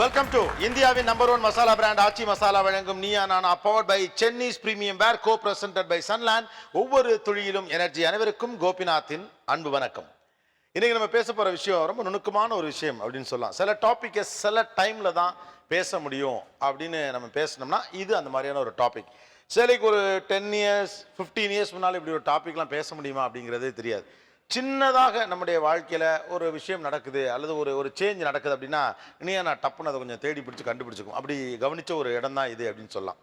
Welcome to இந்தியாவின் number 1 masala brand Aachi masala வழங்கும் Neeya Naana powered by Chennai's premium wear co presented by Sunland. ஒவ்வொரு துளியிலும் எனர்ஜி. அனைவருக்கும் கோபிநாத்தின் அன்பு வணக்கம். இன்னைக்கு நம்ம பேச போற விஷயம் ரொம்ப நுணுக்கமான ஒரு விஷயம் அப்படின்னு சொல்லலாம். சில டாபிக்கை சில டைம்ல தான் பேச முடியும் அப்படின்னு நம்ம பேசணும்னா இது அந்த மாதிரியான ஒரு டாபிக். சிலைக்கு ஒரு 10 இயர்ஸ் 15 இயர்ஸ் முன்னாலும் இப்படி ஒரு டாபிக்லாம் பேச முடியுமா அப்படிங்கிறதே தெரியாது. சின்னதாக நம்முடைய வாழ்க்கையில் ஒரு விஷயம் நடக்குது அல்லது ஒரு சேஞ்ச் நடக்குது அப்படின்னா இனியா நான் டப்புன்னு அதை கொஞ்சம் தேடி பிடிச்சி கண்டுபிடிச்சிக்கும். அப்படி கவனித்த ஒரு இடம் தான் இது அப்படின்னு சொல்லலாம்.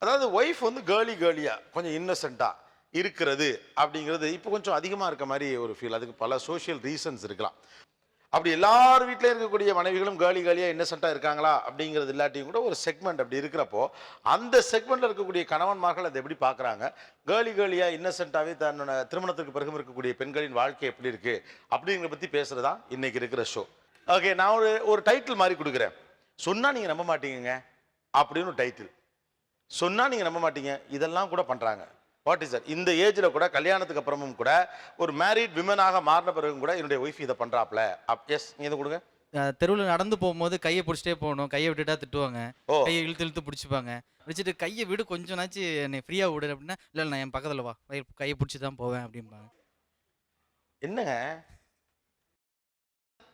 அதாவது ஒய்ஃப் வந்து கேர்லியாக கொஞ்சம் இன்னசென்ட்டாக இருக்கிறது அப்படிங்கிறது இப்போ கொஞ்சம் அதிகமாக இருக்க மாதிரி ஒரு ஃபீல். அதுக்கு பல சோஷியல் ரீசன்ஸ் இருக்கலாம். அப்படி எல்லார் வீட்டிலையும் இருக்கக்கூடிய மனைவிகளும் கேர்லியாக இன்னசென்ட்டாக இருக்காங்களா அப்படிங்கிறது இல்லாட்டியும் கூட ஒரு செக்மெண்ட் அப்படி இருக்கிறப்போ அந்த செக்மெண்ட்டில் இருக்கக்கூடிய கணவன்மார்கள் அதை எப்படி பார்க்குறாங்க, கேர்லியாக இன்னசென்ட்டாகவே தன்னோட திருமணத்துக்கு பிறகு இருக்கக்கூடிய பெண்களின் வாழ்க்கை எப்படி இருக்குது அப்படிங்கிறத பற்றி பேசுகிறது தான் இன்றைக்கி இருக்கிற ஷோ. ஓகே, நான் ஒரு டைட்டில் மாதிரி கொடுக்குறேன். சொன்னால் நீங்கள் நம்ப மாட்டீங்க அப்படின்னு ஒரு டைட்டில். சொன்னால் நீங்கள் நம்ப மாட்டீங்க இதெல்லாம் கூட பண்ணுறாங்க. வாட் இஸ் சார், இந்த ஏஜில் கூட கல்யாணத்துக்கு அப்புறமும் கூட ஒரு மேரிட் விமனாக மாறின பிறகும் கூட என்னுடைய ஒய்ஃப் இதை பண்ணுறாப்ல. எஸ், நீங்கள் இதை கொடுங்க. தெருவில் நடந்து போகும்போது கையை பிடிச்சிட்டே போகணும், கையை விட்டுட்டா திட்டுவாங்க, கையை இழுத்து பிடிச்சிப்பாங்க. வச்சுட்டு கையை விடு கொஞ்சம் நாச்சு என்னை ஃப்ரீயாக விடு அப்படின்னா இல்லை நான் என் பக்கத்தில் வா கையை பிடிச்சி தான் போவேன் அப்படிம்பாங்க. என்னங்க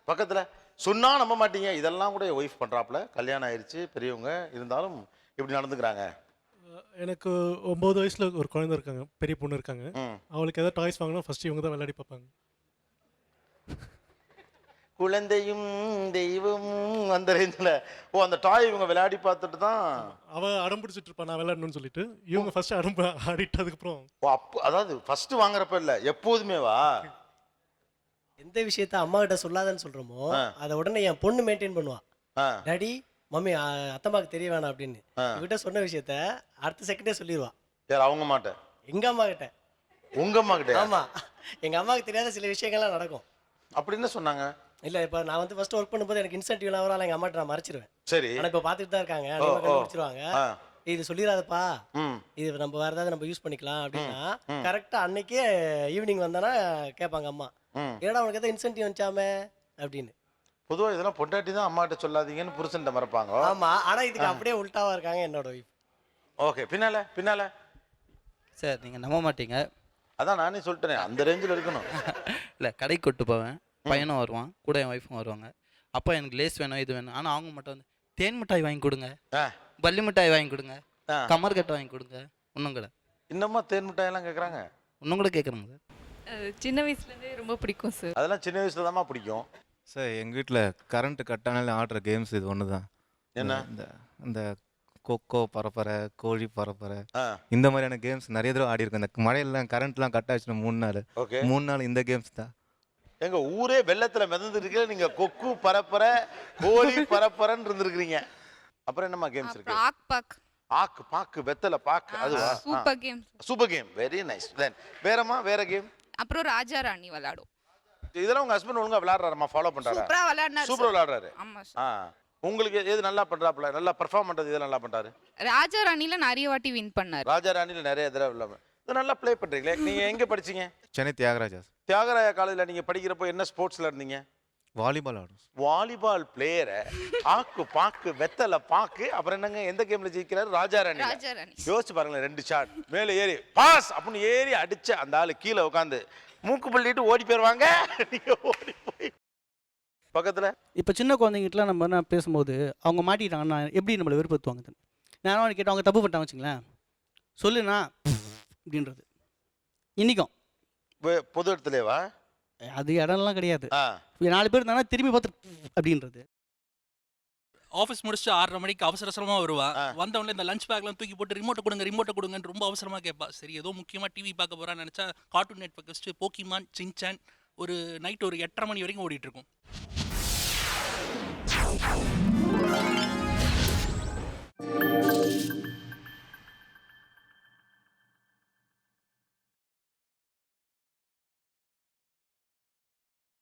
பக்கத்தில் சொன்னால் நம்ப மாட்டீங்க இதெல்லாம் கூட ஒய்ஃப் பண்ணுறாப்புல, கல்யாணம் ஆயிடுச்சு பெரியவங்க இருந்தாலும் இப்படி நடந்துக்கிறாங்க. எனக்கு 9 வயசுல ஒரு குழந்தை இருக்காங்க, பெரிய பொண்ணு இருக்காங்க. அவளுக்கு ஏதாவது டாய்ஸ் வாங்கினா ஃபர்ஸ்ட் இவங்க தான் விளையாடி பார்ப்பாங்க. குழந்தையும் தெய்வமும் அந்த ரேஞ்சில் அந்த டாய் இவங்க விளையாடி பார்த்துட்டு தான் அவள் அடம் பிடிச்சிட்டு இருப்பா நான் விளையாடணும்னு சொல்லிட்டு இவங்க ஃபர்ஸ்ட் ஆடிட்டு அதுக்கப்புறம் அப்போ அதாவது ஃபர்ஸ்ட் வாங்குறப்ப இல்லை எப்போதுமே வா எந்த விஷயத்த அம்மா கிட்ட சொல்லாதன்னு சொல்றோமோ அதை உடனே என் பொண்ணு மெயின்டைன் பண்ணுவா. டாடி மம்மி அத்தம்மாக்கு தெரிய வேணாம் அப்படின்னு இவகிட்ட சொன்ன விஷயத்த அடுத்த செகண்டே சொல்லிடுவா. யார் அவங்க மாட்டேன்? எங்க அம்மா கிட்ட. உங்க அம்மா கிட்ட? ஆமா, எங்க அம்மாவுக்கு தெரியாத சில விஷயங்கள்லாம் நடக்கும். அப்படி என்ன சொன்னாங்க? இல்ல இப்ப நான் வந்து ஃபர்ஸ்ட் ஒர்க் பண்ணும்போது எனக்கு இன்சென்டிவ்லாம் வரும், எங்க அம்மாட்ட நான் மறைச்சிருவேன். சரி, ஆனா இப்ப பாத்துட்டு தான் இருக்காங்க, கண்டுபிடிச்சிருவாங்க. இது சொல்லிடாதப்பா, இது நம்ம வேற ஏதாவது நம்ம யூஸ் பண்ணிக்கலாம் அப்படின்னா கரெக்டா அன்னைக்கே ஈவினிங் வந்தானா கேட்பாங்க அம்மா, ஏடா உனக்கு எதாவது இன்சென்டிவ் வந்துச்சாமே அப்படின்னு. பொதுவாக இதெல்லாம் பொண்டாட்டி தான் அம்மா கிட்ட சொல்லாதீங்கன்னு புருஷன்ட்ட மறப்பாங்க. ஆமா, ஆனா இதுக்கு அப்படியே உல்டாவா இருக்காங்க என்னோட ஒய்ஃப். ஓகே, பின்னால சார் நீங்கள் நம்ப மாட்டீங்க. அதான் நானே சொல்லிட்டேன் அந்த ரேஞ்சில் இருக்கணும். இல்லை கடைக்கு கொட்டு போவேன், பையனும் வருவான் கூட என் ஒய்ஃபும் வருவாங்க. அப்போ எனக்கு லேஸ் வேணும் இது வேணும், ஆனால் அவங்க மட்டும் வந்து தேன் மிட்டாய் வாங்கி கொடுங்க, பள்ளி மிட்டாய் வாங்கி கொடுங்க, கமர் கட்டை வாங்கி கொடுங்க. இன்னும் கூட இன்னமும் தேன் மிட்டாயெல்லாம் கேட்குறாங்க. இன்னும் கூட கேட்குறாங்க சார். சின்ன வயசுலேருந்தே ரொம்ப பிடிக்கும் சார். அதெல்லாம் சின்ன வயசுல தான்மா பிடிக்கும். சார் எங்கள் வீட்டில் கரண்ட் கட் ஆனாலும் ஆடுற கேம்ஸ் இது ஒன்று தான். என்ன? இந்த கொக்கோ பரப்பரை, கோழி பரப்பரை, இந்த மாதிரியான கேம்ஸ் நிறைய தடவை ஆடி இருக்கும். இந்த மழையெல்லாம் கரண்ட்லாம் கட் ஆச்சுன்னா 3 நாள் இந்த கேம்ஸ் தான். எங்க ஊரே வெள்ளத்துல மிதந்து இருக்கு, நீங்க கொக்கு பரப்பர கோழி பரப்பரன்னு இருந்திருக்கீங்க. அப்புறம் என்னமா கேம்ஸ் இருக்கு? ஆக்கு பாக்கு வெத்தலை பாக்கு, அதுவா? Super game. Super game, very nice. Then வேற கேம்? அப்புறம் ராஜா ராணி விளையாடும். இதெல்லாம் உங்க ஹஸ்பண்ட் ஒழுங்கா விளையாடுறாருமா, ஃபாலோ பண்றாரா? சூப்பரா விளையாடுறாரு. சூப்பரா விளையாடுறாரு. ஆமா சார். உங்களுக்கு எது நல்லா பண்றாப்ல, நல்லா பெர்ஃபார்ம் பண்றது எது நல்லா பண்றாரு? ராஜா ராணில நிறைய வாட்டி வின் பண்ணாரு. ராஜா ராணில நிறைய தடவை நல்லா ப்ளே பண்றீங்களே. நீங்க எங்க படிச்சீங்க? சென்னை தியாகராஜா. தியாகராஜா காலேஜ்ல நீங்க படிக்கிறப்போ என்ன ஸ்போர்ட்ஸ்ல இருந்தீங்க? வாலிபால் ஆடும். வாலிபால் பிளேயரை ஆக்கு பாக்கு வெத்தலை பாக்கு, அப்புறம் என்னங்க எந்த கேம்ல ஜெயிக்கிறாரு? ராஜா ராணி. யோசிச்சு பாருங்களேன், 2 ஷாட் மேலே ஏறி பாஸ் அப்படின்னு ஏறி அடிச்ச அந்த ஆளு கீழே உட்காந்து மூக்கு பள்ளிட்டு ஓடி போயிருவாங்க. நீங்க ஓடி போய் பக்கத்துல இப்போ சின்ன குழந்தைங்கிட்டலாம் நம்ம என்ன பேசும்போது அவங்க மாட்டிட்டாங்கன்னா எப்படி நம்மளை வெறுப்படுத்துவாங்க. நான் அவனை கேட்டு அவங்க தப்பு பண்ணிட்டாங்க வச்சுங்களேன், சொல்லுண்ணா அப்படின்றது இன்றைக்கும் பொது இடத்துலேவா? அது இடம்லாம் கிடையாது. 4 பேர் இருந்தாங்கன்னா திரும்பி பார்த்து அப்படின்றது. ஆஃபீஸ் முடிச்சுட்டு 6:30 மணிக்கு அவசரமாக வருவா. வந்தவொடனே இந்த லஞ்ச் பேக்லாம் தூக்கி போட்டு ரிமோட்டை கொடுங்கன்னு ரொம்ப அவசரமாக கேட்பா. சரி ஏதோ முக்கியமாக டிவி பார்க்க போகிறான்னு நினச்சா கார்ட்டூன் நெட்வொர்க் வச்சுட்டு போக்கிமான், சின்சான் ஒரு நைட் ஒரு 8:30 மணி வரைக்கும் ஓடிட்டு இருக்கும்.